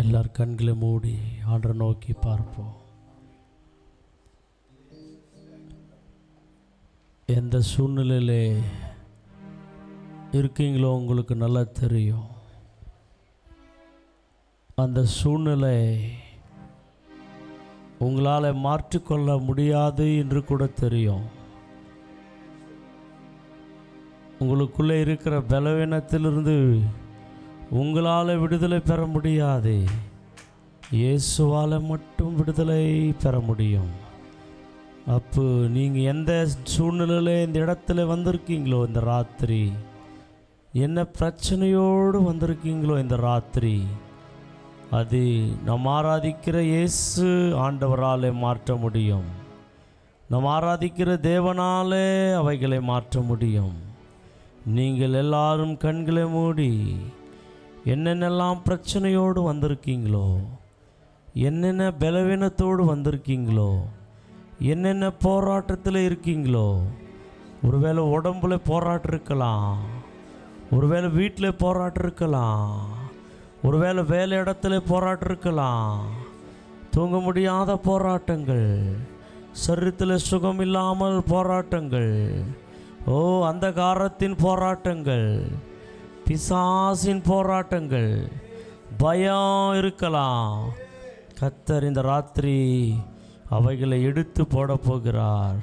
எல்லார் கண்களை மூடி ஆண்டரை நோக்கி பார்ப்போம். எந்த சூழ்நிலையிலே இருக்கீங்களோ உங்களுக்கு நல்லா தெரியும். அந்த சூழ்நிலை உங்களால் மாற்றிக்கொள்ள முடியாது என்று கூட தெரியும். உங்களுக்குள்ளே இருக்கிற பலவீனத்திலிருந்து உங்களால் விடுதலை பெற முடியாது. இயேசுவால் மட்டும் விடுதலை பெற முடியும். அப்போ நீங்கள் எந்த சூழ்நிலையில் இந்த இடத்துல வந்திருக்கீங்களோ, இந்த ராத்திரி என்ன பிரச்சனையோடு வந்திருக்கீங்களோ, இந்த ராத்திரி அது நாம் ஆராதிக்கிற இயேசு ஆண்டவராலே மாற்ற முடியும். நாம் ஆராதிக்கிற தேவனாலே அவைகளை மாற்ற முடியும். நீங்கள் எல்லாரும் கண்களை மூடி என்னென்னலாம் பிரச்சனையோடு வந்திருக்கீங்களோ, என்னென்ன பலவீனத்தோடு வந்திருக்கீங்களோ, என்னென்ன போராட்டத்தில் இருக்கீங்களோ, ஒருவேளை உடம்புல போராட்டம் இருக்கலாம், ஒருவேளை வீட்டில் போராட்டம் இருக்கலாம், ஒருவேளை வேலை இடத்துல போராட்டம் இருக்கலாம், தூங்க முடியாத போராட்டங்கள், சரீரத்தில் சுகம் இல்லாமல் போராட்டங்கள், அந்தகாரத்தின் போராட்டங்கள், பிசாசின் போராட்டங்கள், பயம் இருக்கலாம். கர்த்தர் இந்த ராத்திரி அவைகளை எடுத்து போட போகிறார்.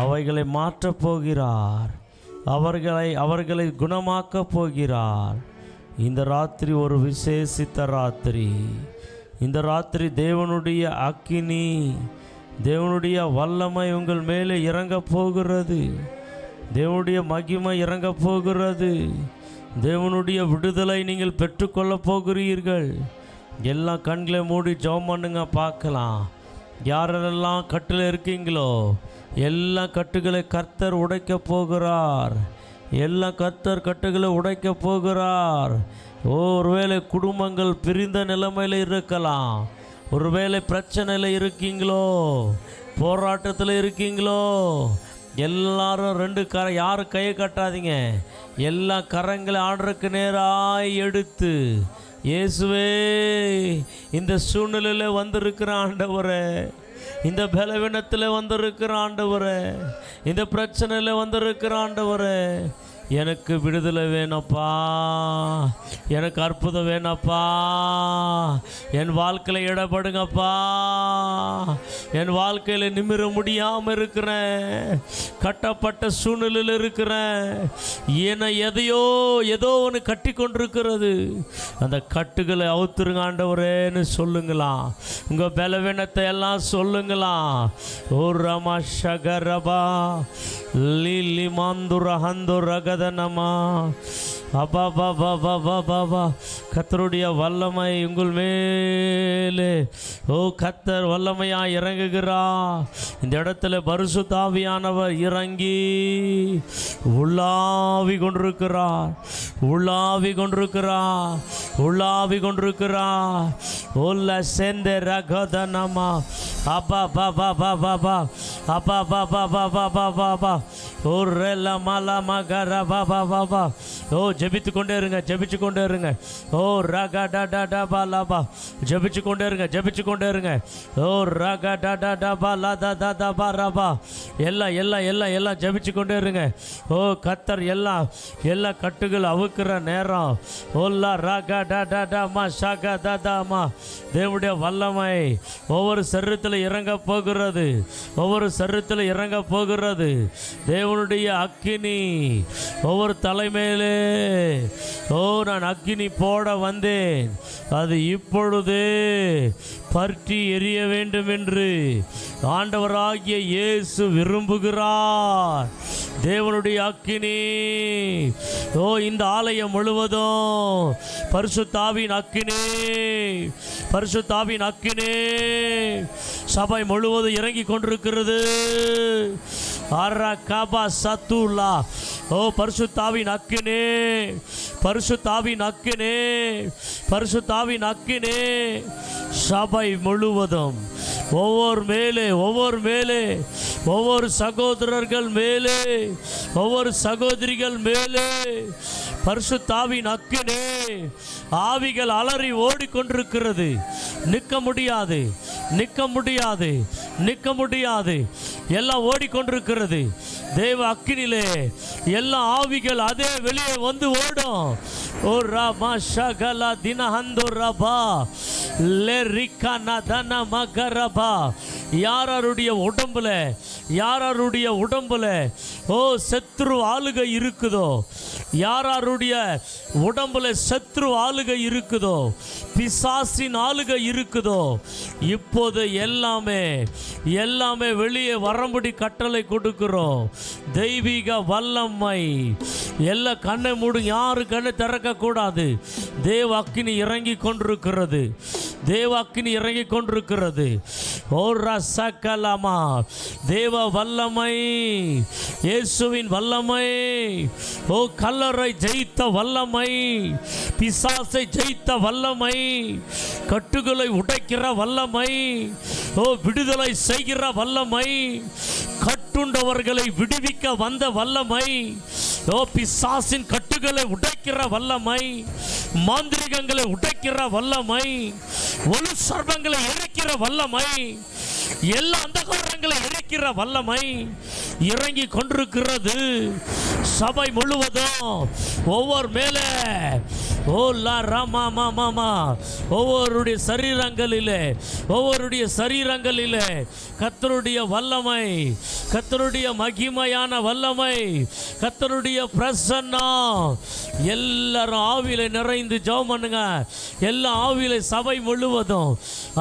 அவைகளை மாற்றப் போகிறார். அவர்களை குணமாக்கப் போகிறார். இந்த ராத்திரி ஒரு விசேஷித்த ராத்திரி. இந்த ராத்திரி தேவனுடைய அக்கினி, தேவனுடைய வல்லமை உங்கள் மேலே இறங்க போகிறது. தேவனுடைய மகிமை இறங்க போகிறது. தேவனுடைய விடுதலை நீங்கள் பெற்றுக்கொள்ள போகிறீர்கள். எல்லா கண்களை மூடி ஜெபம் பண்ணுங்க, பார்க்கலாம். யாரெல்லாம் கட்டில் இருக்கீங்களோ எல்லா கட்டுகளை கர்த்தர் உடைக்க போகிறார். எல்லா கர்த்தர் கட்டுகளை உடைக்க போகிறார். ஒருவேளை குடும்பங்கள் பிரிந்த நிலைமையில் இருக்கலாம். ஒருவேளை பிரச்சனையில் இருக்கீங்களோ, போராட்டத்தில் இருக்கீங்களோ, எல்லாரும் யாரும் கையை கட்டாதீங்க. எல்லா கரங்களை ஆண்டருக்கு நேராய் எடுத்து, இயேசுவே இந்த சூழ்நிலையில் வந்திருக்கிற ஆண்டவரே, இந்த பலவீனத்தில் வந்திருக்கிற ஆண்டவரே, இந்த பிரச்சனையில் வந்திருக்கிற ஆண்டவரே, எனக்கு விடுதலை வேணப்பா, எனக்கு அற்புதம் வேணப்பா, என் வாழ்க்கையில் இடப்படுங்கப்பா, என் வாழ்க்கையில் நிமிர முடியாமல் இருக்கிறேன், கட்டப்பட்ட சூழ்நிலையில் இருக்கிறேன், என்னை ஏதோ ஒன்று கட்டி கொண்டிருக்கிறது, அந்த கட்டுகளை அவுத்துருங்க ஆண்டவரேன்னு சொல்லுங்களாம். உங்கள் பலவீனத்தை எல்லாம் சொல்லுங்களாம். ஓ ரமா ஷகரபா லிலி மாந்துர ஹந்துரகத நமா அப்பா பாபா பாபா பாபா. கர்த்தருடைய வல்லமை உங்கள் மேலே, கர்த்தர் வல்லமையா இறங்குகிறா. இந்த இடத்துல பரிசுத்த ஆவியானவர் இறங்கி உள்ளாவி கொண்டிருக்கிறார், உள்ளாவி கொண்டிருக்கிறார், உள்ளாவி கொண்டிருக்கிறார். ஓல்ல செந்த ரகதனமா அப்பா பாபா பாபா பா அப்பா பாபா பாபா பாபா பா ஓரெல்ல மலா மகர பாபா பாபா. ஜெபித்து கொண்டே இருங்க, ஜெபிச்சு கொண்டே இருங்க. ரக டா பாலாபா, ஜெபிச்சு கொண்டே இருங்க, ஜெபிச்சு கொண்டே இருங்க. ரக டா பாலா தா பாராபா. எல்லாம் ஜெபிச்சு கொண்டே இருங்க. கர்த்தர் எல்லா கட்டுகள் அவுக்கிற நேரம். ஓல்லா ரக டா மா ஷக தாமா. தேவனுடைய வல்லமை ஒவ்வொரு சரீரத்தில் இறங்க போகிறது, ஒவ்வொரு சரீரத்தில் இறங்க போகிறது. தேவனுடைய அக்கினி ஒவ்வொரு தலைமையிலே, நான் அக்கினி போட வந்தேன், அது இப்பொழுது பற்றி எரிய வேண்டும் என்று ஆண்டவராகிய இயேசு விரும்புகிறார். தேவனுடைய அக்கினி இந்த ஆலயம் முழுவதும் பரிசுத்த ஆவியின் அக்கினி, பரிசுத்த ஆவியின் அக்கினி சபை முழுவதும் இறங்கி கொண்டிருக்கிறது. அரகபா சத்துலா. பரிசுத்த ஆவியின் அக்கினி, பரிசுத்த ஆவியின் அக்கினி, பரிசுத்த ஆவியின் அக்கினி சபை முழுவதும் ஒவ்வொரு மேலே ஒவ்வொரு சகோதரர்கள் மேலே, ஒவ்வொரு சகோதரிகள் மேலே பரிசுத்த ஆவியின் அக்கினி ஆவிகள் அலறி ஓடிக்கொண்டிருக்கிறது. நிற்க முடியாது, நிற்க முடியாது, நிற்க முடியாது. எல்லாம் ஓடிக்கொண்டிருக்கிறது. தேவ அக்கினிலே எல்லா ஆவிகள் அதே வெளியே வந்து ஓடும். ஓ ராமா ஷகலா தினஹந்தோ ரபா லெரிகனா தன மகரபா. யாருடைய உடம்புல, யாருடைய உடம்புல ஓ சத்ரு ஆளுகை இருக்குதோ, யாருடைய உடம்புல சத்ரு ஆளுகை இருக்குதோ, பிசாசின் ஆளுகை இருக்குதோ, இப்போது எல்லாமே எல்லாமே வெளியே வரம்படி கட்டளை கொடுக்கிறோம். தெய்வீக வல்லமை எல்லா கண்ணை மூடும், யாரு கண்ணை திறக்க கூடாது. தேவ அக்கினி இறங்கி கொண்டிருக்கிறது, தேவ அக்கினி இறங்கி கொண்டிருக்கிறது. ஓ ரசகலமா, தேவ வல்லமை, இயேசுவின் வல்லமை, ஓ கல்லறை ஜெயித்த வல்லமை, பிசாசை ஜெயித்த வல்லமை, கட்டுகளை உடைக்கிற வல்லமை, ஓ விடுதலை செய்கிற வல்லமை, கட்டுண்டவர்களை விடுவிக்க வந்த வல்லமை, ஓ பிசாசின் கட்டுகளை உடைக்கிற வல்லமை, மாந்திரிகங்களை உடைக்கிற வல்லமை, ஒளி சர்வங்களை இணைக்கிற வல்லமை, எல்லா அந்தகாரங்களை இணைக்கிற வல்லமை இறங்கி கொண்டிருக்கிறது. சபை முழுவதும் ஒவ்வொரு மேலே ஓ லா ராமா மாமா ஒவ்வொருடைய சரீரங்களிலே, ஒவ்வொருடைய சரீரங்களிலே கர்த்தருடைய வல்லமை, கர்த்தருடைய மகிமையான வல்லமை, கர்த்தருடைய பிரசன்னம். எல்லாரும் ஆவியில நிறைந்து ஜெபம் பண்ணுங்க. எல்லா ஆவியில சபை முழுவதும்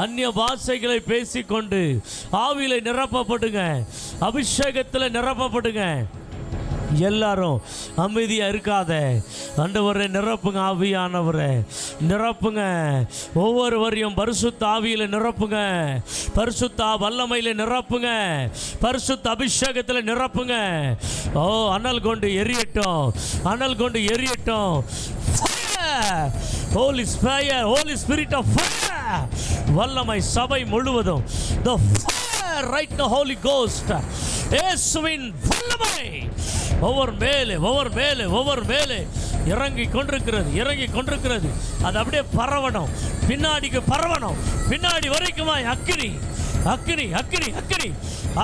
அந்நிய பாஷைகளை பேசிக்கொண்டு ஆவியில நிரப்பப்படுங்க, அபிஷேகத்தில் நிரப்பப்படுங்க. எல்லாரும் அமைதியா இருக்காத. ஆண்டவரே நிரப்புங்க, ஆவியானவரே நிரப்புங்க. ஒவ்வொருவரையும் பரிசுத்த ஆவியில நிரப்புங்க, பரிசுத்த வல்லமையில நிரப்புங்க, பரிசுத்த அபிஷேகத்தில் நிரப்புங்க. ஓ அனல் கொண்டு எரியட்டும், அனல் கொண்டு எரியட்டும். Holy fire, Holy Spirit of fire. வல்லமை சபை முழுவதும் the fire right now, Holy Ghost. இயேசுவின் வல்லமை ஒவ்வொரு மேலே, ஒவ்வொரு மேலே, ஒவ்வொரு மேலே இறங்கி கொண்டிருக்கிறது, இறங்கி கொண்டிருக்கிறது. அது அப்படியே பரவணும், பின்னாடிக்கு பரவணும், பின்னாடி வரைக்குமாய் அக்கினி, அக்கினி, அக்கினி, அக்கினி,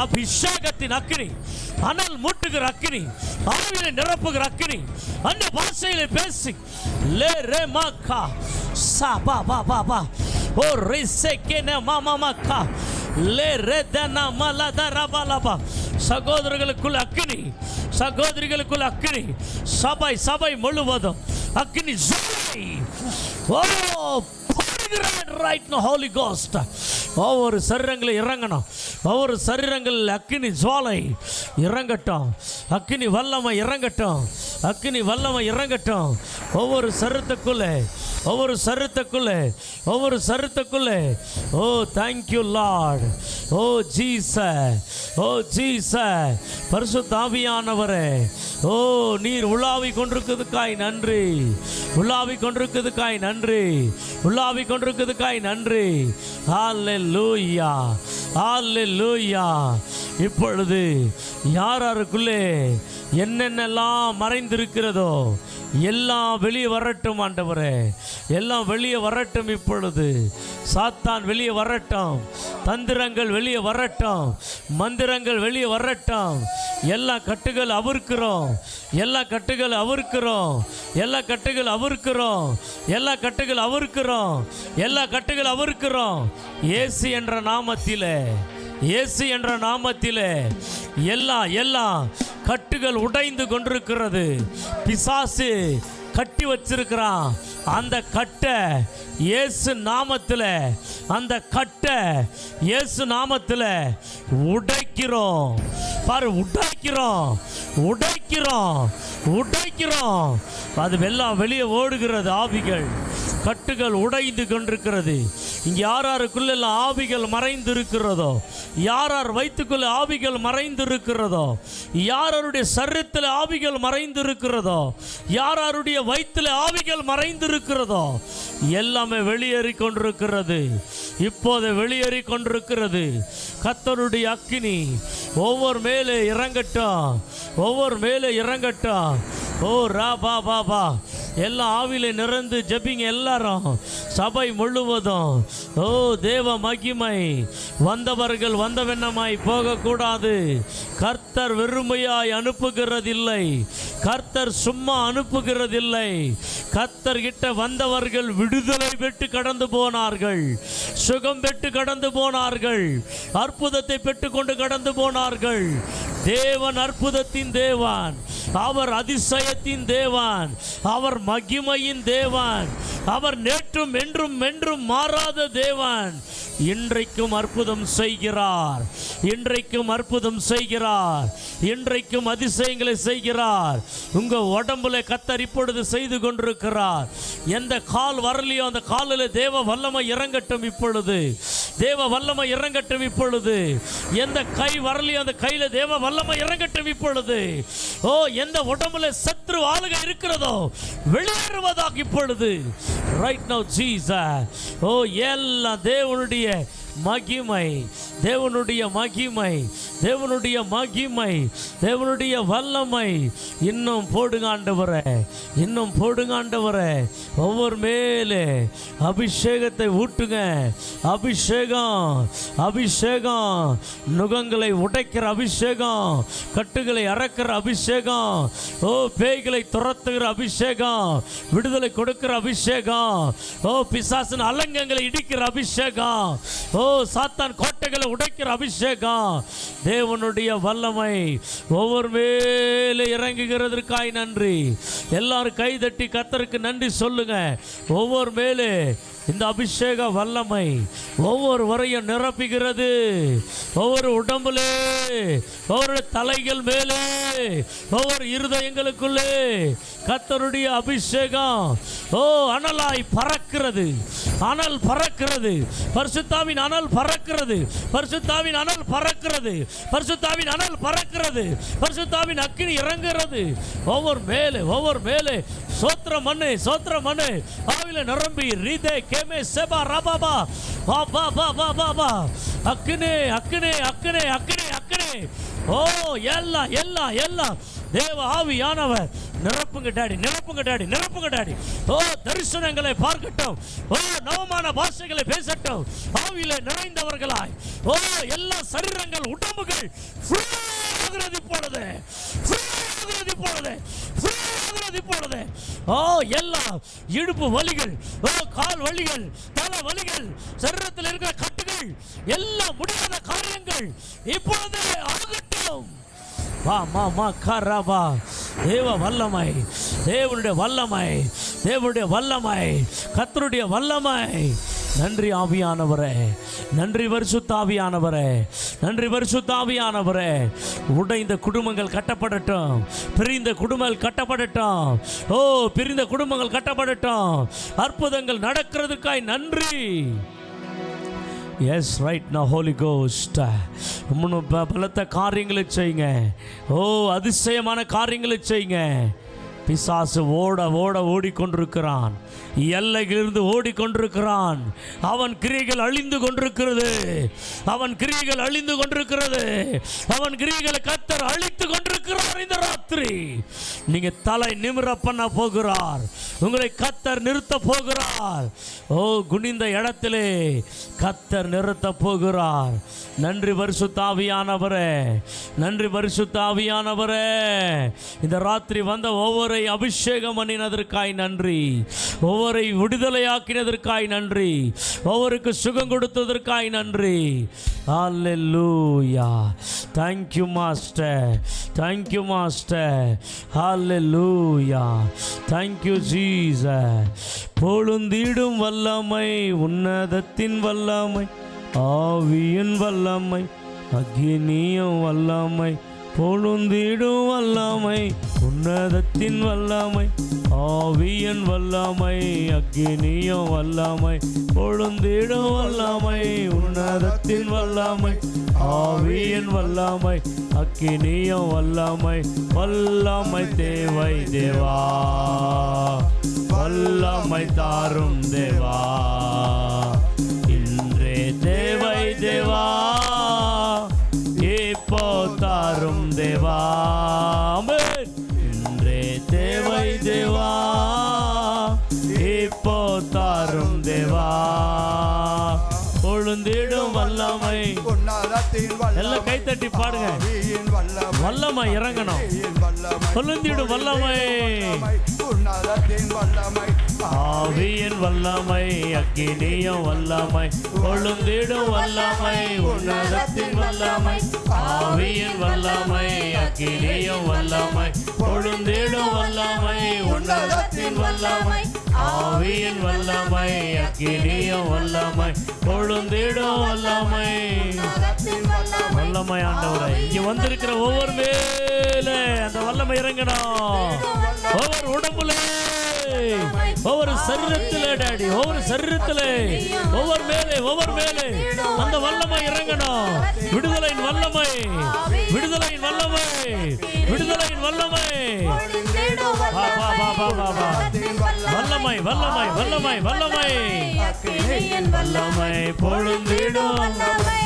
அபிஷேகத்தின் அக்கினி, அனல் மூட்டுகிற அக்கினி, ஆவியில நிரப்புகிற அக்கினி, அந்த பாஷையில பேசி லே ரே மாக்கா சா பா பா பா பா ஓ ரே செகேன மாமா மாக்கா லே ரே தனா மலத ரபலபா. சகோதரர்களுக்குள் அக்கினி, சகோதரிகளுக்குள் அக்கினி, சபை சபை முழுவதும் அக்கினி ஜுவாலை. ஓ ரைட் நோ ஹோலி கோஸ்ட். ஒவ்வொரு சரீரங்களில் இறங்கணும், ஒவ்வொரு சரீரங்களில் அக்கினி ஜுவாலை இறங்கட்டும், அக்கினி வல்லமை இறங்கட்டும், அக்கினி வல்லமை இறங்கட்டும். ஒவ்வொரு சரீரத்துக்குள்ளே, ஒவ்வொரு சரீரத்துக்குள்ளே, ஒவ்வொரு சரீரத்துக்குள்ளே. ஓ தேங்க்யூ லார்ட், ஓ ஜீசஸ், ஓ ஜீசஸ். பரிசுத்த ஆவியானவரே, ஓ நீர் உலாவி கொண்டிருக்கிறதுக்காய் நன்றி, உலாவி கொண்டிருக்கிறதுக்காய் நன்றி, உலாவி கொண்டிருக்கிறதுக்காய் நன்றி. ஹல்லேலூயா, ஹல்லேலூயா. இப்பொழுது யாருக்குள்ளே என்னென்னலாம் மறைந்திருக்கிறதோ எல்லாம் வெளியே வரட்டும் ஆண்டவரே, எல்லாம் வெளியே வரட்டும். இப்பொழுது சாத்தான் வெளியே வரட்டும், தந்திரங்கள் வெளியே வரட்டும், மந்திரங்கள் வெளியே வரட்டும். எல்லா கட்டுகள் அவிர்க்கிறோம், எல்லா கட்டுகள் அவிர்க்கிறோம், எல்லா கட்டுகள் அவிர்க்கிறோம், எல்லா கட்டுகள் அவிர்க்கிறோம், எல்லா கட்டுகள் அவிர்க்கிறோம். இயேசு என்ற நாமத்திலே, இயேசு என்ற நாமத்திலே எல்லா எல்லா கட்டுகள் உடைந்து கொண்டிருக்கிறது. பிசாசு கட்டி வச்சிருக்கிறான், அந்த கட்டை இயேசு நாமத்தில், அந்த கட்டை இயேசு நாமத்தில் உடைக்கிறோம். பாரு, உடைக்கிறோம், உடைக்கிறோம், உடைக்கிறோம். அது எல்லாம் வெளியே ஓடுகிறது. ஆவிகள் கட்டுகள் உடைந்து கொண்டிருக்கிறது. இங்கே யாருக்குள்ளெல்லாம் ஆவிகள் மறைந்து இருக்கிறதோ, யார் வயிற்றுக்குள்ள ஆவிகள் மறைந்து இருக்கிறதோ, யாருடைய சரீரத்தில் ஆவிகள் மறைந்து இருக்கிறதோ, யாருடைய வயிற்றில் ஆவிகள் மறைந்து இருக்கிறதோ எல்லாமே வெளியேறி கொண்டிருக்கிறது. இப்போது வெளியேறி கொண்டிருக்கிறது. கர்த்தருடைய அக்கினி ஒவ்வொரு மேலே இறங்கட்டும், ஒவ்வொரு மேலே இறங்கட்டும். ஓ ரா பா பா பா எல்லா ஆவியில நிறந்து ஜெபிங்க எல்லாரும், சபை முழுவதும். ஓ தேவ மகிமை. வந்தவர்கள் வந்தவண்ணமாய் போகக்கூடாது. கர்த்தர் வெறுமையாய் அனுப்புகிறதில்லை. கர்த்தர் சும்மா அனுப்புகிறதில்லை. கர்த்தர் கிட்ட வந்தவர்கள் விடுதலை பெற்று கடந்து போனார்கள், சுகம் பெற்று கடந்து போனார்கள், அற்புதத்தை பெற்றுக்கொண்டு கடந்து போனார்கள். தேவன் அற்புதத்தின் தேவன், அவர் அதிசயத்தின் தேவன், அவர் மகிமையின் தேவன், அவர் நேற்றும் என்றும் என்றும் மாறாத தேவன். இன்றைக்கும் அற்புதம் செய்கிறார், இன்றைக்கும் அற்புதம் செய்கிறார், இன்றைக்கும் அதிசயங்களை செய்கிறார். உங்க உடம்புல கர்த்தர் இப்பொழுது செய்து கொண்டிருக்கிறார். எந்த கால் வரலையோ அந்த காலில் தேவ வல்லமை இறங்கட்டும் இப்பொழுது, தேவ வல்லமை இறங்கட்டும் இப்பொழுது. எந்த கை வரலையோ அந்த கையில தேவ வல்லமை இறங்கட்டும் இப்பொழுது. ஓ எந்த உடம்புல சத்ரு ஆளுகை இருக்கிறதோ வெளியேறுவதாக இப்பொழுது. Right now Jesus. ஓ எல்லாம் தேவனுடைய மகிமை, தேவனுடைய மகிமை, தேவனுடைய மகிமை, தேவனுடைய வல்லமை. இன்னும் போடுங்க ஆண்டவரே, இன்னும் போடுங்க ஆண்டவரே. ஒவ்வொரு மேலே அபிஷேகத்தை ஊட்டுங்க. அபிஷேகம், அபிஷேகம். நுகங்களை உடைக்கிற அபிஷேகம், கட்டுகளை அறக்கிற அபிஷேகம். ஓ பேய்களை துரத்துகிற அபிஷேகம், விடுதலை கொடுக்கிற அபிஷேகம். ஓ பிசாசின் அலங்கங்களை இடிக்கிற அபிஷேகம். ஓ சாத்தான் கோட்டைகளை உடைக்கிற அபிஷேகம். தேவனுடைய வல்லமை ஒவ்வொரு மேலே இறங்குகிறதற்காய் நன்றி. எல்லாரும் கை தட்டி கர்த்தருக்கு நன்றி சொல்லுங்க. ஒவ்வொரு மேலே இந்த அபிஷேக வல்லமை ஒவ்வொருவரையும் நிரப்புகிறது. ஒவ்வொரு உடம்புலே, ஒவ்வொரு தலைகள் மேலே, ஒவ்வொரு இருதயங்களுக்குள்ளே கர்த்தருடைய அபிஷேகம் ஓ அனலாய் பறக்கிறது, அனல் பறக்கிறது. பரிசுத்தாவின் அனல் பறக்கிறது, பரிசுத்தாவின் அனல் பறக்கிறது, பரிசுத்தாவின் அனல் பறக்கிறது, பரிசுத்தாவின் அக்கினி இறங்குகிறது. ஒவ்வொரு மேலே, ஒவ்வொரு மேலே. சோத்திர மண்ணு, சோத்திர மண்ணு ஆவில நிரம்பி ரீதே கேமே செபா ரபாபா பா பா பா பா பா பா. அக்கினே அக்கினே அக்கினே அக்கினே அக்கினே. ஓ எல்லாம் எல்லாம் எல்லாம் தேவ ஆவியானவர் நிரப்புங்க டாடி, நிரப்புங்க டாடி, நிரப்புங்க டாடி. ஓ தரிசனங்களை பார்க்கட்டும், ஓ நவமான பாஷைகளை பேசட்டும். ஆவியில நிறைந்தவர்களாய் ஓ எல்லா சரீரங்கள் உடம்புகள் இப்பொழுது இப்பொழுது ஓ எல்லாம் இடுப்பு வலிகள், ஓ கால் வலிகள், தலை வலிகள், சரீரத்தில் இருக்கிற கட்டுகள், எல்லாம் முடியாத காரியங்கள் இப்பொழுது ஆகட்டும். வா மா மா கரபா. தேவ வல்லமை, தேவனுடைய வல்லமை, தேவனுடைய வல்லமை, கர்த்தருடைய வல்லமை. நன்றி ஆவியானவரே, நன்றி பரிசுத்த ஆவியானவரே, நன்றி பரிசுத்த ஆவியானவரே. உடைந்த குடும்பங்கள் கட்டப்படட்டும், பிரிந்த குடும்பங்கள் கட்டப்படட்டும். ஓ பிரிந்த குடும்பங்கள் கட்டப்படட்டும். அற்புதங்கள் நடக்கிறதுக்காய் நன்றி. எஸ் ரைட் நா ஹோலி கோஸ்ட். இன்னும் பலத்த காரியங்களை செய்யுங்க. ஓ அதிசயமான காரியங்களை செய்யுங்க. பிசாசு ஓட ஓட ஓடிக்கொண்டிருக்கிறான், எல்லையிலிருந்து ஓடிக்கொண்டிருக்கிறான். அவன் கிரியைகள் அழிந்து கொண்டிருக்கிறது, அவன் கிரியைகள் அழிந்து கொண்டிருக்கிறது, அவன் கிரியைகளை கர்த்தர் அழித்து கொண்டிருக்கிறார். இந்த ராத்திரி நீங்க தலை நிமிர பண்ண போகிறார், உங்களை கர்த்தர் நிறுத்த போகிறார். ஓ குனிந்த இடத்திலே கர்த்தர் நிறுத்த போகிறார். நன்றி பரிசுத்த ஆவியானவரே, நன்றி பரிசுத்த ஆவியானவரே. இந்த ராத்திரி வந்த ஒவ்வொரு அபிஷேகம் பண்ணினதற்காய் நன்றி, ஒவ்வொரு விடுதலையாக்கினதற்காய் நன்றி, ஒவ்வொருக்கு சுகம் கொடுத்ததற்காய் நன்றி. ஹல்லேலூயா. Thank you master, thank you master. Hallelujah, thank you Jesus. பொழுந்திடும் வல்லமை, உன்னதத்தின் வல்லமை, ஆவியின் வல்லமை, அக்கினியும் வல்லமை. பொழுந்திடும் வல்லமை, உன்னதத்தின் வல்லமை, ஆவியின் வல்லமை, அக்கினியும் வல்லமை. பொழுந்திடும் வல்லமை, உன்னதத்தின் வல்லமை, ஆவியின் வல்லமை, அக்கினியும் வல்லமை. வல்லமை தேவை தேவா, வல்லமை தாரும் தேவா, இன்றே தேவை தேவா, இப்போ தாரும் தேவா. இன்றே தேவை தேவா, பொழுந்திடும் வல்லமை. எல்லாம் கைத்தட்டி பாடுங்க. வல்லமை இறங்கணும். பொழுந்திடும் வல்லமை, ஆவியின் வல்லமை, அக்கினியும் வல்லமை, பொழுந்திடும் வல்லமை, உன்னதத்தின் வல்லமை, ஆவியின் வல்லமை, அக்கினியும் வல்லமை, பொழுந்திடும் வல்லமை, உன்னதத்தின் வல்லமை, ஆவியின் வல்லமை, அக்கினியும் வல்லமை, பொழுந்திடும் வல்லமை. வல்லமை ஆண்டவரே, இங்க வந்திருக்கிற ஒவ்வொரு மேலே அந்த வல்லமை இறங்கணும். ஒவ்வொரு உடம்புல, ஒவ்வொரு சரீரத்திலே டாடி, ஒவ்வொரு சரீரத்திலே, ஒவ்வொரு மேலே அந்த வல்லமை இறங்கணும். விடுதலையின் வல்லமை, விடுதலையின் வல்லமை, விடுதலையின் வல்லமை. வல்லமை வல்லமை வல்லமை வல்லமை வல்லமை பொழுந்திடும் வல்லமை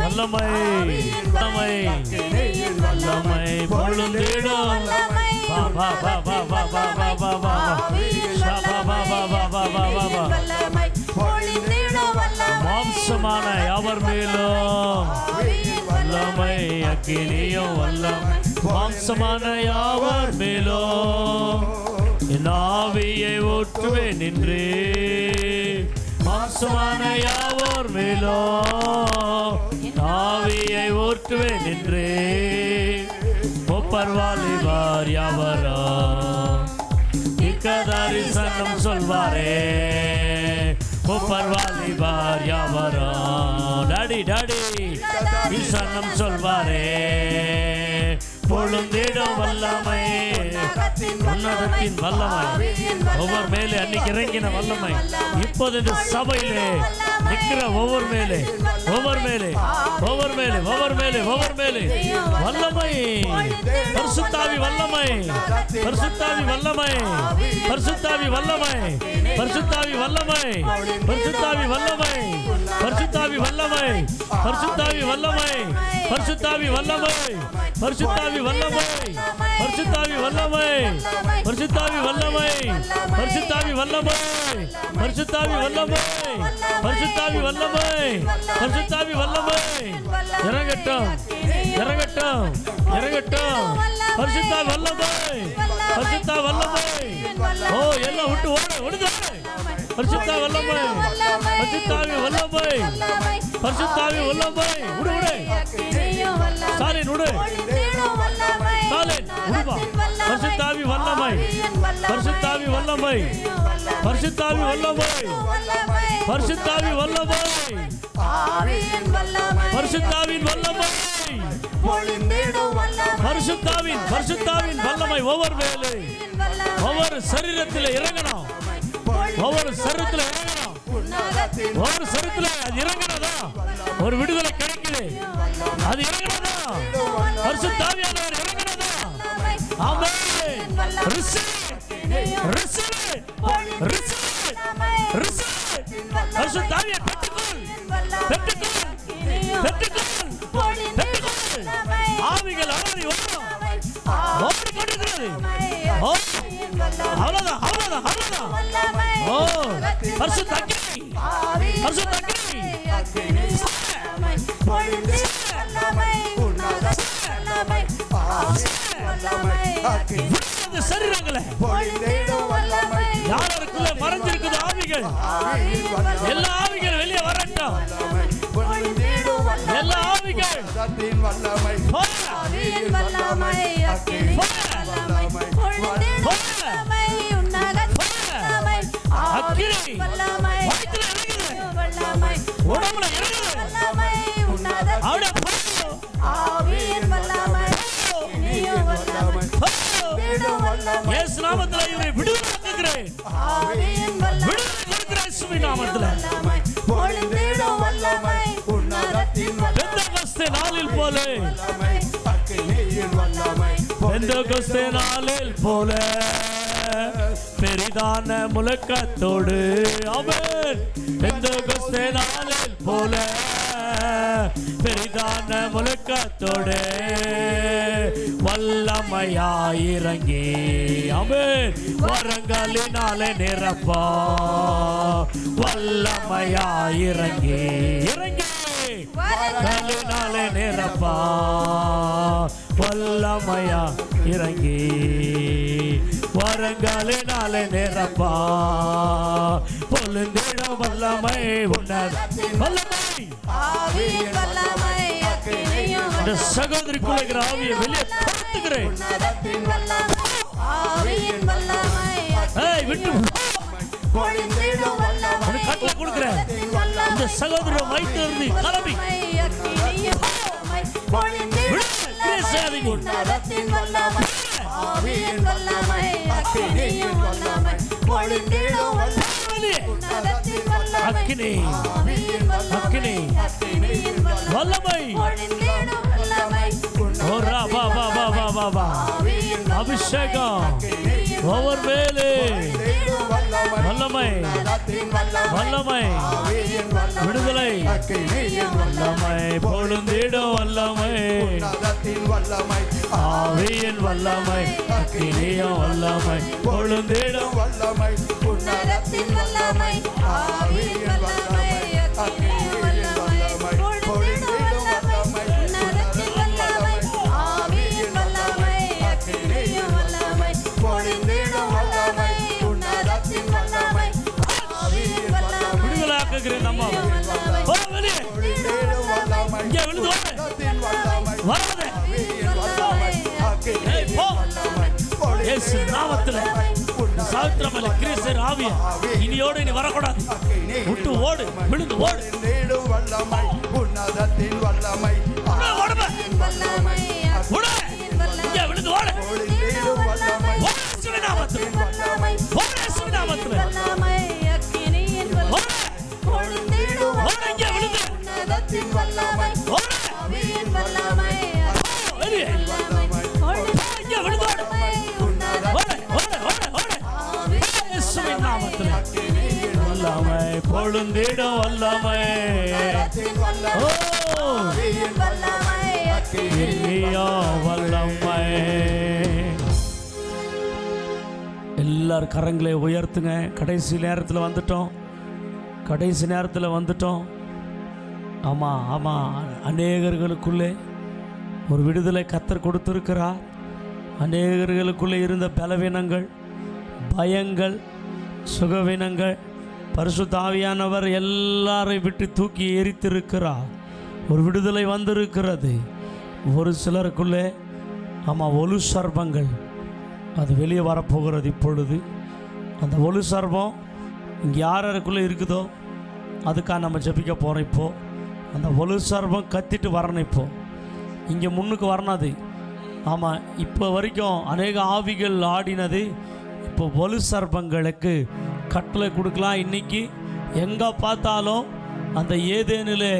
வல்லமை வல்லமை பொழுந்திடும் மாம்சமான யாவர் மேலும் வல்லமை, அக்கினியும் வல்லமை, மாம்சமான யாவர் மேலும் என் ஆவியை ஊற்றுவேன் நின்று, மாம்சமான யாவர் மேலும் ஆவியை ஊற்றுவேன் நின்று, ஒப்பர்வாலிவார் யாவரோ இக்கதாரி சன்னம் சொல்வாரே, ஒப்பர்வாலிவார் யாவரோ டாடி டாடி சன்னம் சொல்வாரே, பொழுந்திடும் வல்லமை, உன்னதத்தின் வல்லமை, ஒவ்வொரு மேலே அன்னைக்கு இறங்கின வல்லமை இப்போது இந்த சபையிலே நிற்கிற ஒவ்வொரு மேலே, ஒவ்வொரு மேலே, ஒவ்வொரு மேலே, ஒவ்வொரு மேலே, ஒவ்வொரு மேலே வல்லமை, பரிசுத்தாவி வல்லமை, பரிசுத்தாவி வல்லமை, பரிசுத்தாவி வல்லமை, பரிசுத்தாவி வல்லமை, பரிசுத்தாவி வல்லமை, பரிசுத்தாவி வல்லமை, பரிசுத்தாவி வல்லமை, பரிசுத்தாவி வல்லமை, பரிசுத்தாவி வல்லமை, பரிசுத்தாவி வல்லமை, பரிசுத்தாவி வல்லமை, பரிசுத்தாவி வல்லமை, பரிசுத்தாவி வல்லமை, பரிசுத்தாவி வல்லமை, பரிசுத்தாவி வல்லமை இறங்கட்டும், இறங்கட்டும், இறங்கட்டும், பரிசுத்தாவி வல்லமை, பரிசுத்தாவி வல்லமை. ஓ எல்லாம் விட்டு ஓடுது, பரிசுத்தாவி வல்லமை, பரிசுத்தாவி வல்லமை, பரிசுத்தாவி வல்லமை. விடு விடு சாலின் விடு, சாலின் விடுப்பா. பரிசுத்தாவி வல்லமை, பரிசுத்தாவி வல்லமை, பரிசுத்தாவி வல்லமை, பரிசுத்தாவி வல்லமை, பரிசுத்தாவின் வல்லமை, பரிசுத்தாவின் பரிசுத்தாவின் வல்லமை ஒவ்வொரு மேலே, ஒவ்வொரு சரீரத்தில் இறங்கணும், ஒவ்வொரு சரீரத்தில் இறங்கணும், ஒவ்வொரு சரீரத்தில் அது இறங்கினதா ஒரு விடுதலை கிடைக்குது, அது இறங்கினதா பரிசுத்தாவியானவர் இறங்கினதா. Amen. Receive receive receive receive. பரிசுத்தாவியை பெற்றுக்கொள், பெற்றுக்கொள், பெற்றுக்கொள், பெற்றுக்கொள். ஆவிகள் அலறி ஓடிக்கொண்டிருக்கிறது. ஓ அவ்வளவுதான், அவ்வளவுதான், அவ்வளவுதான். ஓ பரிசுத்த அக்கினி, பரிசுத்த அக்கினி, சரீரங்களை யாருக்குள்ள மறைஞ்சிருக்குது ஆவிகள், எல்லா ஆவிகள் வெளியே வரட்டும், எல்லா ஆவிகள் உடம்புல இயேசு நாமத்தில் இவரை விடுதலையாக்குகிறேன், விடுதலை நாமத்தில். பெந்தெகோஸ்தே நாளில் போல, பெந்தெகோஸ்தே நாளில் போல பெரிதான முழக்கத்தோடு, ஆமென். பெந்தெகோஸ்தே நாளில் போல பெரிதான முழக்கத்தோடு வல்லமையாயிறங்கி ஆமென் வரங்களினாலே நிரப்பா வல்லமையாயிறங்கி இறங்கி வரங்களினாலே நிரப்பா வல்லமையா இறங்கி வரங்களினாலே நிரப்பா பொழுந்திட வல்லமை உன்னதத்தின் வல்லமை ஆவியின் வல்லமை அக்கினியும் இந்த சகோதரிக்குள்ள ஆவியை வெளியே படுத்துகிறேன் உன்னதத்தின் வல்லமை ஆவியின் வல்லமை விட்டு பொழிந்திடும் வல்லமை ஒரு கட்டளை கொடுக்கிறேன் இந்த சகோதரி வயிற்று இருந்து கிளம்பி அக்கினியும் வல்லமை பொழிந்திடும் வல்லமை உன்னதத்தின் வல்லமை ஆவியின் வல்லமை அக்கினியும் வல்லமை பொழிந்திடும் வல்லமை உன்னதத்தின் வல்லமை அக்கினி ஆவியின் அக்கினி அக்கினியின் வல்லமை பொழிந்திடும் வல்லமை ஓ ரா வா வா வா வா வா வா அபிஷேகம் ஒவ்வொரு மேலே வல்லமை வல்லமை விடுதலை வல்லமை பொழுந்திடும் வல்லமை ஆவியின் வல்லமை அக்கினியும் வல்லமை பொழுந்திடும் வல்லமை உன்னதத்தின் வல்லமை ஆவியின் வல்லமை அக்கினியின் வல்லமை பொழிந்திடும் வல்லமை உன்னதத்தின் வல்லமை ஆவியின் வல்லமை அக்கினியின் வல்லமை பொழிந்திடும் வல்லமை உன்னதத்தின் வல்லமை ஆவியின் வல்லமை விடுதலாக்குகிறேன் அம்மா போ வெளியே இங்கே விழுந்து வராதே ஏய் போ இயேசு நாமத்திலே சாவித்திரமலை கிறிஸ்தர் ஆவியா இனியோடு இனி வரக்கூடாது விட்டு ஓடு விழுந்து ஓடு வல்லமை உன்னதத்தின் வல்லமை ஓடுமே வல்லமை ஓடு இங்கே விழுந்து ஓடு வல்லமை இயேசுவின் நாமத்திலே வல்லமை இயேசுவின் நாமத்திலே வல்லமை அக்கினியின் வல்லமை பொழிந்திடும் ஓடு இங்கே விழுந்து உன்னதத்தின் வல்லமை ஓடு ஆவியின் வல்லமை வெளியே வல்லமை இங்கே விழுந்து ஓடு ஓடு ஓடு ஓடு ஓடு இயேசுவின் நாமத்திலே வல்லமை பொழுந்திடும் வல்லமை ஓ வல்லமை இனியோ வல்லமை எல்லாரும் கரங்களை உயர்த்துங்க கடைசி நேரத்தில் வந்துட்டோம் கடைசி நேரத்தில் வந்துட்டோம் ஆமாம் ஆமாம் அநேகர்களுக்குள்ளே ஒரு விடுதலை கர்த்தர் கொடுத்திருக்கிறார் அநேகர்களுக்குள்ளே இருந்த பலவீனங்கள் பயங்கள் சுகவீனங்கள் பரிசுத்த ஆவியானவர் எல்லாரையும் விட்டு தூக்கி எரித்திருக்கிறார் ஒரு விடுதலை வந்திருக்கிறது ஒரு சிலருக்குள்ளே ஆமாம் ஒலு சர்பங்கள் அது வெளியே வரப்போகிறது இப்பொழுது அந்த ஒலு சர்பம் இங்கே யாருக்குள்ளே இருக்குதோ அதுக்காக நம்ம ஜெபிக்க போகிறோம் இப்போது அந்த ஒலு சர்பம் கத்திட்டு வரணும் இப்போது இங்கே முன்னுக்கு வரணுது ஆமாம் இப்போ வரைக்கும் அநேக ஆவிகள் ஆடினது இப்போ ஒலு சர்பங்களுக்கு கட்டளை கொடுக்கலாம். இன்றைக்கி எங்கே பார்த்தாலும் அந்த ஏதேனில்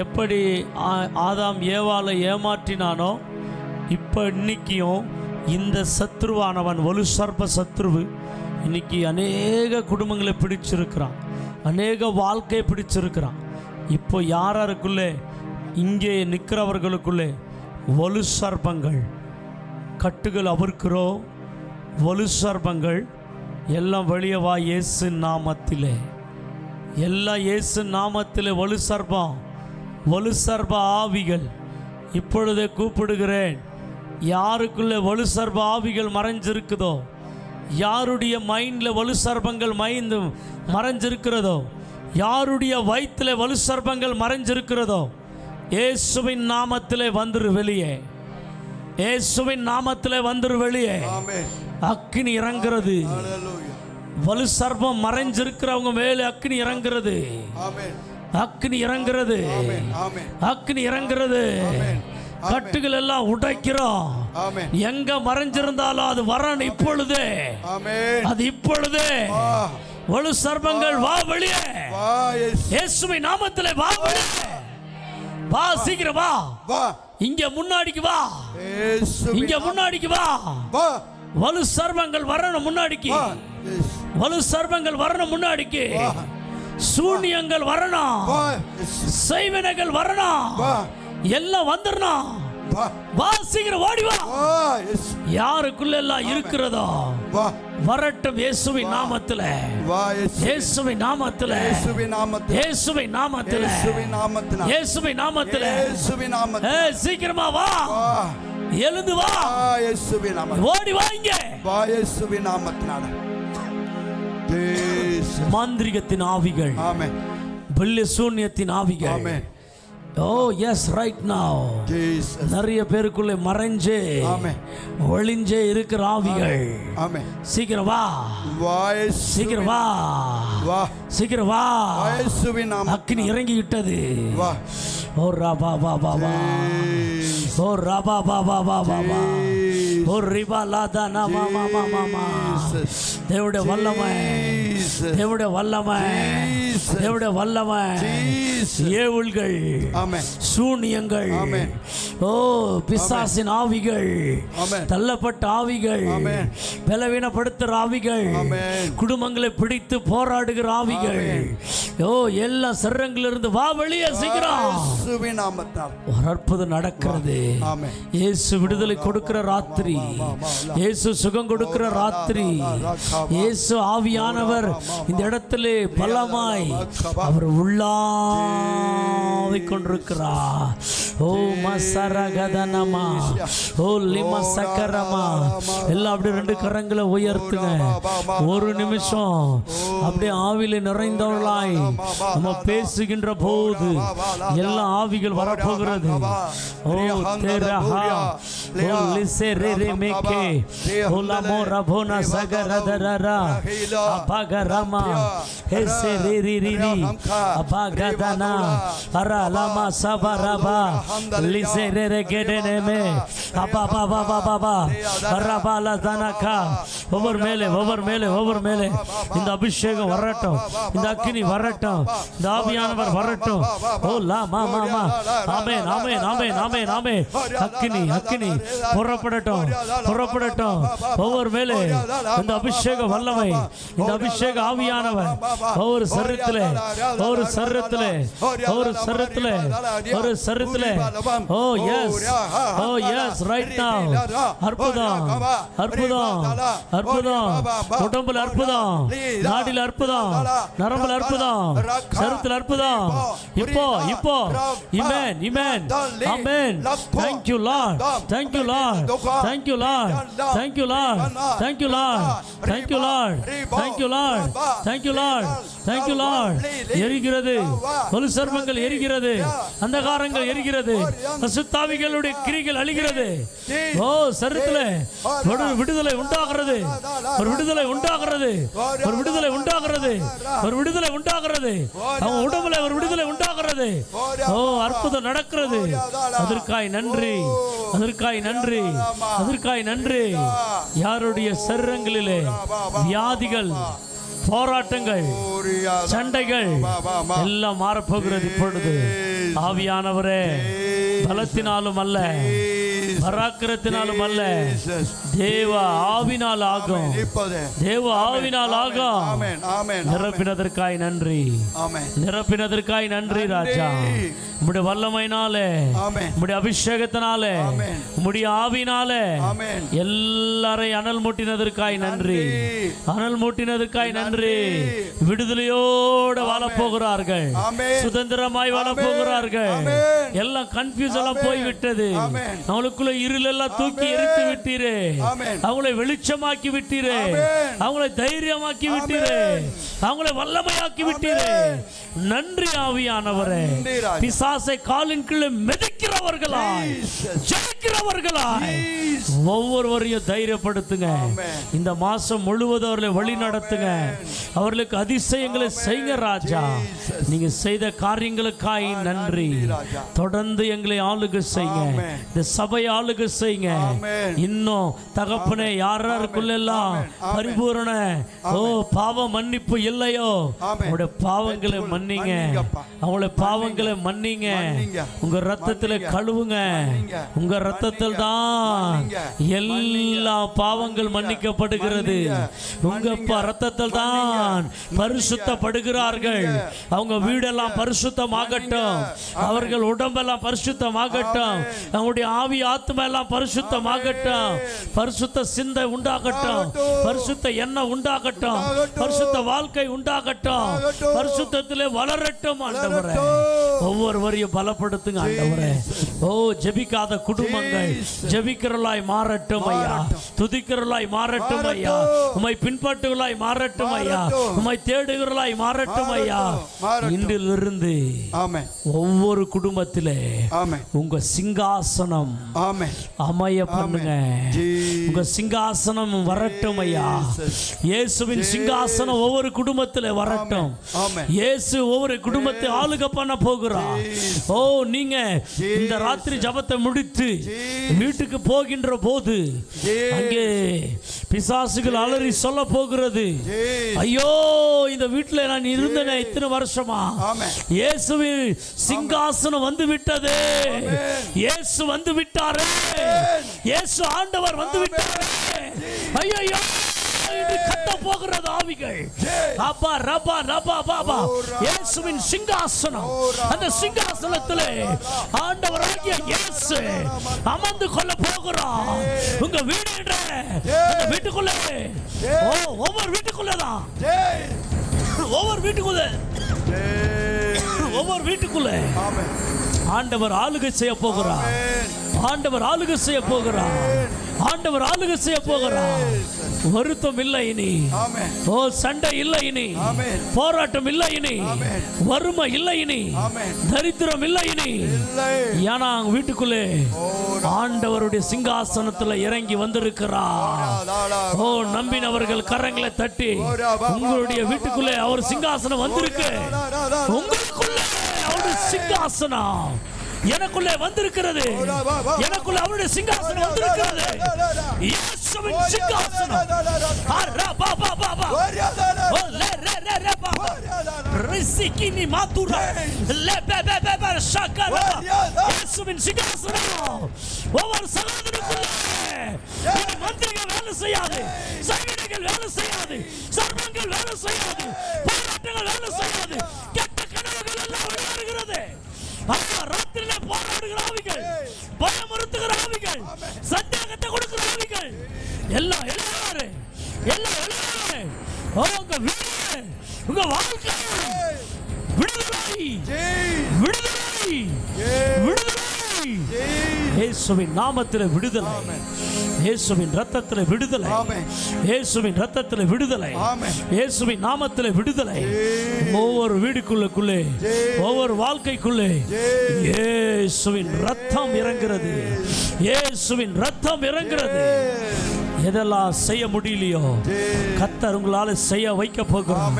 எப்படி ஆதாம் ஏவாளை ஏமாற்றினானோ இப்போ இன்றைக்கியும் இந்த சத்ருவானவன் ஒலு சர்ப சத்ருவு இன்றைக்கி அநேக குடும்பங்களை பிடிச்சிருக்கிறான், அநேக வாழ்க்கையை பிடிச்சிருக்கிறான். இப்போ யாருக்குள்ளே இங்கே நிற்கிறவர்களுக்குள்ளே ஒலு சர்பங்கள் கட்டுகள் அவிர்க்கிறோம். ஒலு சர்பங்கள் எல்லாம் வெளியே வா இயேசு நாமத்திலே, எல்லாம் இயேசு நாமத்திலே. ஒலு சர்பம் ஒலு சர்ப ஆவிகள் இப்பொழுதே கூப்பிடுகிறேன். யாருக்குள்ளே ஒலு சர்ப ஆவிகள் மறைஞ்சிருக்குதோ, யாருடைய மைண்டில் வலு சர்பங்கள் மறைஞ்சிருக்கிறதோ, யாருடைய வயிற்றில் வலு சர்பங்கள் மறைஞ்சிருக்கிறதோ, இயேசுவின் நாமத்திலே வந்துரு வெளியே, இயேசுவின் நாமத்திலே வந்துரு வெளியே. அக்கினி இறங்குறது, வலு சர்பம் மறைஞ்சிருக்கிறவங்க மேலே அக்கினி இறங்குறது, அக்கினி இறங்குறது, அக்கினி இறங்குறது. கட்டுகள் எல்லாம் உடைக்கிறோம். எங்க மறைஞ்சிருந்தாலும் அது வரணும் இப்பொழுதே, அது இப்பொழுதே. ஒளு சர்பங்கள் வா வெளியே, இயேசுவின் நாமத்திலே வா வெளியே, வா சீக்கிரம் வா, இங்க முன்னாடிக்கு வா, இங்க முன்னாடிக்கு வா. வலு சர்பங்கள் வரணும் முன்னாடிக்கு, வலு சர்பங்கள் வரணும் முன்னாடிக்கு. சூனியங்கள் வரணும், செய்வினைகள் வரணும், எல்லாம் வந்துடணும். வா வா சீக்கிரம் ஓடி வா. வா இயேசு யாருக்குள்ள எல்லாம் இருக்கிறதோ வா வரட்டும் இயேசுவின் நாமத்துல. வா இயேசு இயேசுவின் நாமத்துல. இயேசுவின் நாமத்தில் இயேசுவின் நாமத்துல. இயேசுவின் நாமத்தில் இயேசுவின் நாமத்துல. இயேசுவின் நாமத்தில் ஏய் சீக்கிரமா வா. வா எழுந்து வா. இயேசுவின் நாமத்தில் ஓடி வா இங்க. வா இயேசுவின் நாமத்தினால இயேசு மாந்திரிகத்தின் ஆவிகள், ஆமென் பில்லி சூன்யத்தின் ஆவிகள். ஆமென் ஓ எஸ் ரைட் நவ ஜீசஸ் நிறைய பேருக்குள்ளே மறைஞ்சே ஆமென் ஒளிஞ்சே இருக்கிற ஆவிகள் ஆமென் சீக்கிரம் வா. வா சீக்கிரம் வா. வா சீக்கிரம் வா. இயேசுவின் நாமத்தில் அக்கினி இறங்கி விட்டது. வா ஓ ராபா பா பா பா. ஓ ராபா பா பா பா பா பா. ஓ ரிபா லாதா நா மா மா மா மா மா. தேவனுடைய வல்லமை, தேவனுடைய வல்லமை, தேவனுடைய வல்லமை. ஏவுள்கள், ஆமென் சூனியங்கள், ஆமென். ஓ பிசாசின் ஆவிகள், ஆமென். தள்ளப்பட்ட ஆவிகள், ஆமென். பலவீனப்படுத்துற ஆவிகள், ஆமென். குடும்பங்களை பிடித்து போராடுகிற ஆவிகள், ஓ எல்லா சர்ரங்களிலிருந்து வா வெளியே சீக்கிரம். இயேசுவின் நாமத்தில் ஒரு அற்புதம் நடக்கிறது. ஆமென் இயேசு விடுதலை கொடுக்கிற ராத்திரி, இயேசு சுகம் கொடுக்கிற ராத்திரி, இயேசு ஆவியானவர் இந்த இடத்திலே பலமாய் அவர் உள்ளாவிக் கொண்டிருக்கிறார். ஓ மசரகதனமா, ஓ லிமசக்கரமா. எல்லாம் அப்படியே ரெண்டு கரங்களை உயர்த்துங்க. ஒரு நிமிஷம் அப்படியே ஆவியில நிறைந்தவளாய் நம்ம பேசுகின்ற போது எல்லா ஆவிகள் வரப்போகிறது. ஓ தேரஹா, ஓ லிசெரே மேகே, ஓ லமோ ரபோனா சகரதரரா, அபகரமா ஹெசெரிரிரி, அபகதனா அரலமா சபரபா லிசெரே கெடனமே அபபா பபா பபா அரபால தனகா. ஒவ்வொரு மேலே ஒவ்வொரு மேலே ஒவ்வொரு மேலே இந்த அபிஷேகம் வரட்டும், இந்த அக்கினி வரட்டும், இந்த ஆவியானவர் வரட்டும். ஓ லா மா மா மா. ஆமென் ஆமென் ஆமென் ஆமென் ஆமென். அக்கினி அக்கினி புறப்படட்டும் புறப்படட்டும். ஒவ்வொரு மேலே இந்த அபிஷேக வல்லமை, இந்த அபிஷேக ஆவியானவர் ஒவ்வொரு சரீரத்திலே ஒவ்வொரு சரீரத்திலே ஒவ்வொரு சரீரத்திலே ஒரு சரீரத்திலே. Oh yes oh yes right now. அற்புதம் அற்புதம் அற்புதம். உடம்புல அற்புதம், நாடில அற்புதம், நரம்புல அற்புதம், சரீரத்தில் அற்புதம். இப்போ இப்போ இமேன் இமேன் ஆமென். Thank you Lord, thank you Lord, thank you Lord, thank you Lord, thank you Lord, thank you Lord, thank you Lord, thank you Lord, thank you Lord. எரிகிறது ஒரு சர்வங்கள், எரிகிறது அந்தகாரங்கள், எரிகிறது அசுத்தாவிகளுடைய கிரிகள் அழிகிறது. ஓ சரீரத்திலே ஒரு விடுதலை உண்டாகிறது, ஒரு விடுதலை உண்டாகிறது, ஒரு விடுதலை உண்டாகிறது, ஒரு விடுதலை உண்டாகிறது. அவன் உடம்புல ஒரு விடுதலை உண்டாகிறது. ஓ அற்புதம் நடக்கிறது. அதற்காய் நன்றி, அதற்காய் நன்றி, அதற்காய் நன்றி. யாருடைய சரீரங்களிலே வியாதிகள், போராட்டங்கள், சண்டைகள் எல்லாம் மாறப்போகிறது இப்பொழுது. ஆவியானவரே, பலத்தினாலும் அல்ல, பராக்கிரத்தினாலும் அல்ல, தேவ ஆவினால் ஆகும், தேவ ஆவினால் ஆகும். நிரப்பினதற்காய் நன்றி, நிரப்பினதற்காய் நன்றி ராஜா. உம்முடைய வல்லமையினாலே, உம்முடைய அபிஷேகத்தினாலே, உம்முடைய ஆவினாலே எல்லாரையும் அனல் மூட்டினதற்காய் நன்றி, அனல் மூட்டினதற்காய் நன்றி. விடுதலையோடு வாழப்போகிறார்கள், சுதந்திரமாய் வாழப்போகிறார்கள். எல்லாம் கன்ஃபியூஸ் எல்லாம் போய்விட்டது. அவங்களுக்குள்ள இருள் எல்லாம் தூக்கி எரித்து விட்டீரே, அவங்களை வெளிச்சமாக்கி விட்டீரே, அவங்களை தைரியமாக்கி விட்டீரே, அவங்களை வல்லமையாக்கி விட்டீரே. நன்றி ஆவியானவரே. பிசாசை காலின் கீழே மிதிக்கிறவர்களாய், ஜெயிக்கிறவர்களாய் ஒவ்வொருவரையும் தைரியப்படுத்துங்க. இந்த மாசம் முழுவதும் அவர்களை வழி நடத்துங்க. அவர்களுக்கு அதிசயங்களை செய்யுங்க ராஜா. நீங்க செய்த காரியங்களுக்காய் நன்றி. தொடர்ந்து எங்களை ஆளுகை செய்யுங்க, இந்த சபை ஆளுகை செய்யுங்க. இன்னும் தகப்பனே, யாருக்குள்ளெல்லாம் பரிபூரண ஓ பாவ மன்னிப்பு இல்லையோ, அவங்களுடைய பாவங்களை மன்னிங்க, அவங்களுடைய பாவங்களை மன்னிங்க. உங்க ரத்தத்தில் கழுவுங்க. உங்க ரத்தத்தில் தான் எல்லா பாவங்கள் மன்னிக்கப்படுகிறது. உங்க ரத்தத்தில் தான் பரிசுத்தப்படுகிறார்கள். அவங்க வீடெல்லாம் பரிசுத்தமாகட்டும், அவர்கள் உடம்பெல்லாம் பரிசுத்தமாகட்டும், அவங்களுடைய ஆவி ஆத்மா எல்லாம் பரிசுத்தமாகட்டும், பரிசுத்த சிந்தை உண்டாகட்டும், பரிசுத்த எண்ணம் உண்டாகட்டும், பரிசுத்த வாழ்க்கை உண்டாகட்டும், பரிசுத்தத்திலே வளரட்டும் ஆண்டவரே. ஒவ்வொருவரையும் பலப்படுத்துங்க ஆண்டவரே. ஓ ஜெபிக்காத குடும்பங்கள் ஜெபிக்கிறவர்களாய் மாறட்டும் ஐயா, துதிக்கிறவர்களாய் மாறட்டும் ஐயா, உம்மை பின்பற்றுவர்களாய் மாறட்டும் ஐயா, உம்மை தேடுகிறவர்களாய் மாறட்டும் ஐயா. இன்றிலிருந்து ஒவ்வொரு குடும்பத்திலே உங்க சிங்காசனம் அமைய பண்ணுங்க. உங்க சிங்காசனம் வரட்டும் ஐயா. இயேசுவின் சிங்காசனம் ஒவ்வொரு குடும்பத்திலே வரட்டும். இயேசு ஒவ்வொரு குடும்பத்தை ஆளுகை பண்ண போகிறார். ஓ நீங்க இந்த ராத்திரி ஜபத்தை முடித்து வீட்டுக்கு போகின்ற போது அங்கே பிசாசுகள் அலறி சொல்ல போகிறது, ஐயோ இந்த வீட்டில் நான் இருந்தேன் இத்தனை வருஷமா, இயேசுவின் சிங்காசனம் வந்து விட்டது, இயேசு வந்து விட்டாரே, இயேசு ஆண்டவர் வந்து விட்டாரே, ஐயோ கத்த போகிறது ஆவிகள். அப்பா ரபா ரபா பாபா இயேசுவின் சிங்காசனம், அந்த சிங்காசனத்திலே ஆண்டவராகிய இயேசு அமர்ந்து கொள்ள போகிறார். உங்க வீடு வீட்டுக்குள்ள, ஒவ்வொரு வீட்டுக்குள்ளதான், ஒவ்வொரு வீட்டுக்குள்ள ஆண்டவர் ஆளுகை செய்ய போகிறார். ஆண்டவர் ஆளுகை செய்ய போகிறார். ஆண்டவர் ஆளுகை செய்ய போகிறார். வருத்தம் இல்லை இனி, ஓ சண்டை இல்லை இனி, போராட்டம் இல்லை இனி, வறுமை இல்லை இனி, தரித்திரம் இல்லை இனி. ஏன்னா வீட்டுக்குள்ளே ஆண்டவருடைய சிங்காசனத்துல இறங்கி வந்திருக்கிறார். ஓ நம்பினவர்கள் கரங்களை தட்டி, உங்களுடைய வீட்டுக்குள்ளே அவர் சிங்காசனம் வந்திருக்கு. உங்களுக்குள்ளே அவருடைய சிங்காசனம் எனக்குள்ளே வந்திருக்கிறது. எனக்குள்ளே அவருடைய சிங்காசனம் வந்திருக்கிறது. இயேசுவின் சிங்காசனம். அரபா பாபா ஓ லே ரே ரே ரே பாபா ரிசிகினி மாதுரா லே பே பே பே பே ஷக்கரா. இயேசுவின் சிங்காசனம் ஒவ்வொரு சகோதரனுக்குள்ளே. மந்திரிகள் வேலை செய்யாது, சைனிகள் வேலை செய்யாது, சர்வங்கள் வேலை செய்யாது, போராட்டங்கள் வேலை செய்யாது, கெட்ட கனவுகள் எல்லாம் வருகிறது. ராத்திரியிலே போராடுகிற ஆவிகள், பயமுறுத்துகிற ஆவிகள், சந்தேகத்தை கொடுக்கிற ஆவிகள் எல்லாம் எல்லாரும் உங்க வீடு, உங்க வாழ்க்கை விடுதலை, விடுதலை, விடுதலை. இயேசுவின் நாமத்தில் விடுதலை, இயேசுவின் இரத்தத்தில் விடுதலை, இயேசுவின் இரத்தத்தில் விடுதலை, இயேசுவின் நாமத்தில் விடுதலை. ஒவ்வொரு வீடுக்குள்ளே, ஒவ்வொரு வாழ்க்கைக்குள்ளே இயேசுவின் இரத்தம் இறங்குகிறது. இயேசுவின் இரத்தம் இறங்குகிறது. எதெல்லாம் செய்ய முடியலையோ கர்த்தர் உங்களால செய்ய வைக்க போகிறார்.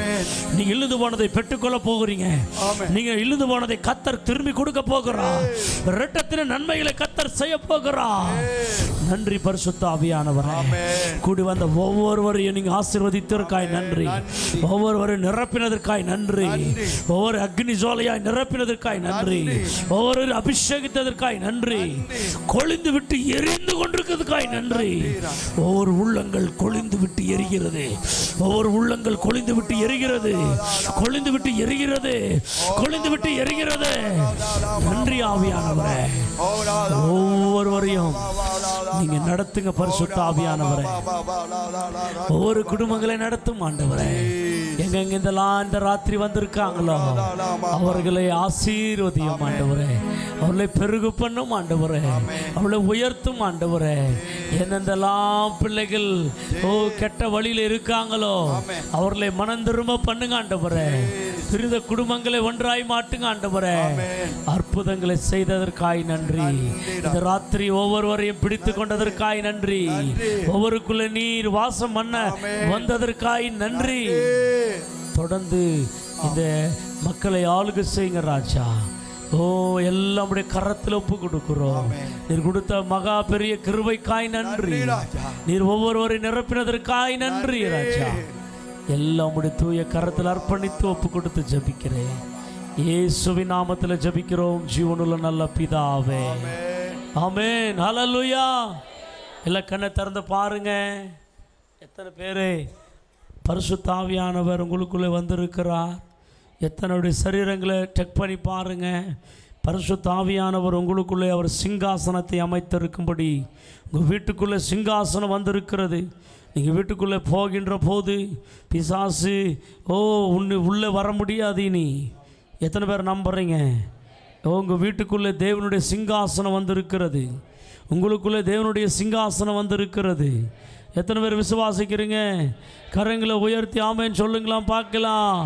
நீங்க இழுந்து போனதை பெற்றுக்கொள்ள போகிறீங்க. நீங்க இழுந்து போனதை கர்த்தர் திரும்பி கொடுக்க போகிறார். இரட்டத்தின் நன்மைகளை கர்த்தர் செய்ய போகிறார். நன்றி பரிசுத்த ஆவியானவரே. கூடி வந்த ஒவ்வொருவரையும் நீங்க ஆசீர்வதித்ததற்காய் நன்றி. ஒவ்வொருவரையும் நிரப்பினதற்காய் நன்றி. ஒவ்வொரு அக்னி ஜோலையாய் நிரப்பினதற்காய் நன்றி. ஒவ்வொரு அபிஷேகித்ததற்காய் நன்றி. கொழுந்து விட்டு எரிந்து கொண்டிருக்கிறதுக்காய் நன்றி. ஒவ்வொரு உள்ளங்கள் கொழுந்து விட்டு எரிகிறது. ஒவ்வொரு உள்ளங்கள் கொழுந்து விட்டு எரிகிறது. கொழுந்து விட்டு எரிகிறது. கொழுந்து விட்டு எரிகிறது. நன்றி ஆவியானவரே. ஒவ்வொருவரையும் நீங்க நடத்துங்க பரிசுத்த ஆவியானவரே. ஒவ்வொரு குடும்பங்களை நடத்தும் ஆண்டவரே. எங்கெங்க இந்த ராத்திரி வந்திருக்காங்களோ அவர்களை ஆசீர்வதியும் ஆண்டவரே. அவர்களை பெருகு பண்ணும் ஆண்டவரே. அவளை உயர்த்தும் ஆண்டவரே. என்னெந்தெல்லாம் பிள்ளைகள் கெட்ட வழியில இருக்காங்களோ அவர்களை மனம் திரும்ப பண்ணுங்க ஆண்டவரே. பிரிந்த குடும்பங்களை ஒன்றாய் மாட்டுங்க ஆண்டவரே. அற்புதங்களை செய்ததற்காய் நன்றி. இந்த ராத்திரி ஒவ்வொருவரையும் பிடித்து கொண்டதற்காய் நன்றி. ஒவ்வொருக்குள்ள நீர் வாசம் பண்ண வந்ததற்காய் நன்றி. தொடர்ந்து இந்த மக்களை ஆளுகை செய்யுங்க ராஜா. எல்லாம் கரத்தில் ஒப்பு கொடுக்கிறோம். நீர் கொடுத்த மகா பெரிய கிருபைக்காய் நன்றி. நீர் ஒவ்வொருவரை நிரப்பினதற்காய் நன்றி ராஜா. எல்லாம் தூய கரத்தில் அர்ப்பணித்து ஒப்பு கொடுத்து ஜபிக்கிறேன். இயேசுவின் நாமத்தில் ஜபிக்கிறோம் ஜீவனுள்ள நல்ல பிதாவே. ஆமென். ஹல்லேலூயா. எல்லாம் கண்ணை திறந்து பாருங்க. எத்தனை பேர் பரிசுத்த ஆவியானவர் உங்களுக்குள்ளே வந்திருக்கிறார்? எத்தனையுடைய சரீரங்களை செக் பண்ணி பாருங்க. பரிசுத்த ஆவியானவர் உங்களுக்குள்ளே அவர் சிங்காசனத்தை அமைத்திருக்கும்படி உங்கள் வீட்டுக்குள்ளே சிங்காசனம் வந்திருக்கிறது. நீங்கள் வீட்டுக்குள்ளே போகின்ற போது பிசாசு உள்ளே வர முடியாது. இனி எத்தனை பேர் நம்புறீங்க? உங்கள் வீட்டுக்குள்ளே தேவனுடைய சிங்காசனம் வந்திருக்கிறது. உங்களுக்குள்ளே தேவனுடைய சிங்காசனம் வந்திருக்கிறது. எத்தனை பேர் விசுவாசிக்கிறீங்க? கரங்களை உயர்த்தி ஆமென் சொல்லுங்களாம், பார்க்கலாம்.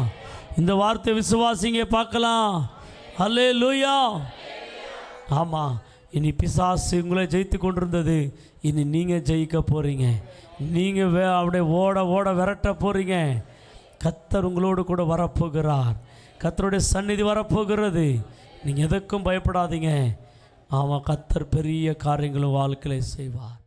இந்த வார்த்தை விசுவாசிங்க, பார்க்கலாம். அல்லேலூயா. ஆமாம், இனி பிசாசு உங்களை ஜெயித்து கொண்டிருந்தது, இனி நீங்கள் ஜெயிக்க போகிறீங்க. நீங்கள் அப்படியே ஓட ஓட விரட்ட போகிறீங்க. கர்த்தர் உங்களோடு கூட வரப்போகிறார். கர்த்தருடைய சந்நிதி வரப்போகிறது. நீங்கள் எதுக்கும் பயப்படாதீங்க. ஆமாம், கர்த்தர் பெரிய காரியங்களும் வாழ்க்கையை செய்வார்.